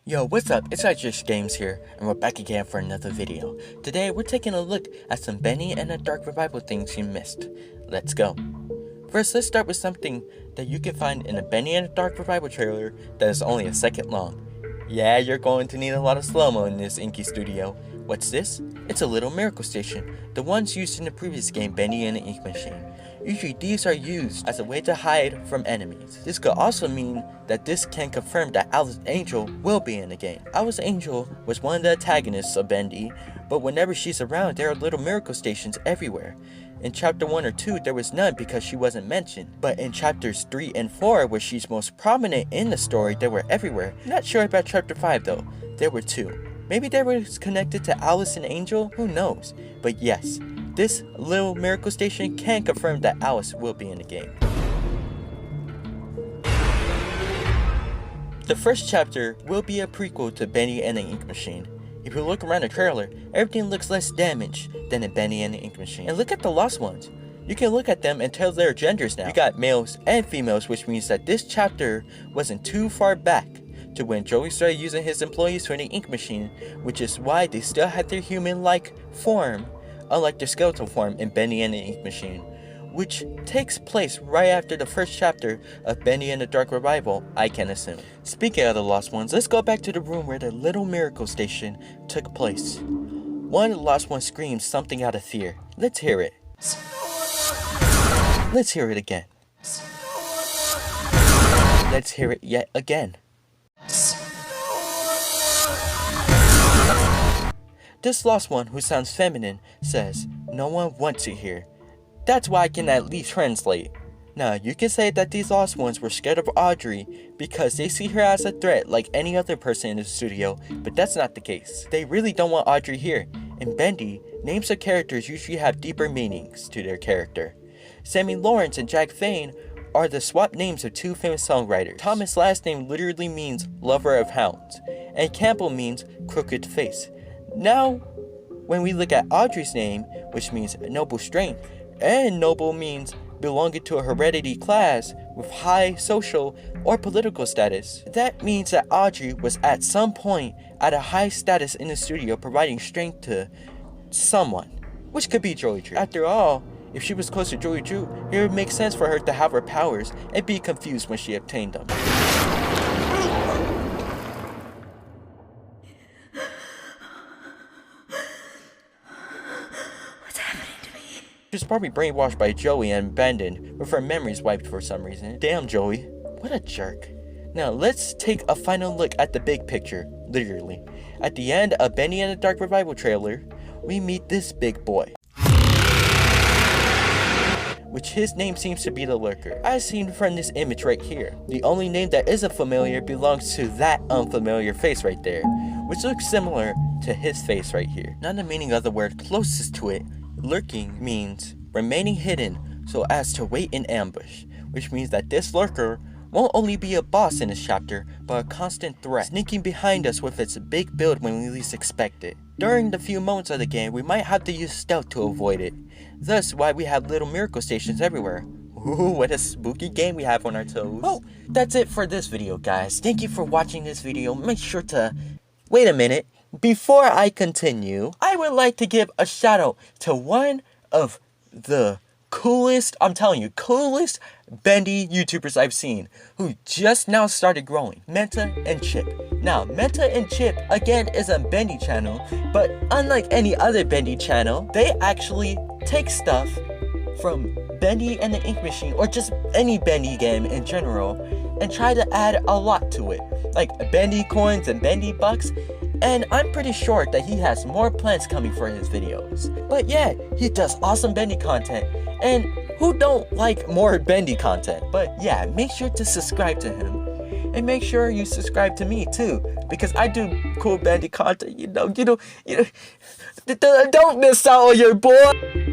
Yo, what's up? It's iJust Games here, and we're back again for another video. Today, we're taking a look at some Bendy and the Dark Revival things you missed. Let's go. First, let's start with something that you can find in a Bendy and the Dark Revival trailer that is only a second long. Yeah, you're going to need a lot of slow-mo in this inky studio. What's this? It's a little miracle station, the ones used in the previous game Bendy and the Ink Machine. Usually these are used as a way to hide from enemies. This could also mean that this can confirm that Alice Angel will be in the game. Alice Angel was one of the antagonists of Bendy, but whenever she's around there are little miracle stations everywhere. In chapter 1 or 2 there was none because she wasn't mentioned, but in chapters 3 and 4 where she's most prominent in the story they were everywhere. Not sure about chapter 5 though, there were 2. Maybe they were connected to Alice and Angel, who knows, but yes. This little miracle station can confirm that Alice will be in the game. The first chapter will be a prequel to Bendy and the Ink Machine. If you look around the trailer, everything looks less damaged than in Bendy and the Ink Machine. And look at the lost ones. You can look at them and tell their genders now. We got males and females, which means that this chapter wasn't too far back to when Joey started using his employees for the Ink Machine, which is why they still had their human-like form, unlike their skeletal form in Bendy and the Ink Machine, which takes place right after the first chapter of Bendy and the Dark Revival, I can assume. Speaking of the lost ones, let's go back to the room where the little miracle station took place. One of the lost ones screams something out of fear. Let's hear it. Let's hear it again. Let's hear it yet again. This lost one, who sounds feminine, says, "No one wants it here." That's why I can at least translate. Now, you can say that these lost ones were scared of Audrey because they see her as a threat like any other person in the studio, but that's not the case. They really don't want Audrey here. In Bendy, names of characters usually have deeper meanings to their character. Sammy Lawrence and Jack Fane are the swap names of two famous songwriters. Thomas' last name literally means lover of hounds, and Campbell means crooked face. Now, when we look at Audrey's name, which means noble strength, and noble means belonging to a heredity class with high social or political status, that means that Audrey was at some point at a high status in the studio providing strength to someone, which could be Joey Drew. After all, if she was close to Joey Drew, it would make sense for her to have her powers and be confused when she obtained them. She was probably brainwashed by Joey and abandoned with her memories wiped for some reason. Damn, Joey, what a jerk. Now let's take a final look at the big picture, literally. At the end of Bendy and the Dark Revival trailer, we meet this big boy, which his name seems to be the Lurker, as seen from this image right here. The only name that isn't familiar belongs to that unfamiliar face right there, which looks similar to his face right here. Now the meaning of the word closest to it, lurking, means remaining hidden so as to wait in ambush, which means that this Lurker won't only be a boss in this chapter, but a constant threat, sneaking behind us with its big build when we least expect it. During the few moments of the game, we might have to use stealth to avoid it. Thus why we have little miracle stations everywhere. Ooh, what a spooky game we have on our toes. Well, that's it for this video, guys. Thank you for watching this video. Make sure to... Wait a minute. Before I continue, I would like to give a shout out to one of the coolest, I'm telling you, coolest Bendy YouTubers I've seen, who just now started growing, Menta and Chip. Now, Menta and Chip, again, is a Bendy channel, but unlike any other Bendy channel, they actually take stuff from Bendy and the Ink Machine, or just any Bendy game in general, and try to add a lot to it, like Bendy coins and Bendy bucks. And I'm pretty sure that he has more plans coming for his videos. But yeah, he does awesome Bendy content. And who don't like more Bendy content? But yeah, make sure to subscribe to him. And make sure you subscribe to me too, because I do cool Bendy content, you know. Don't miss out on your boy.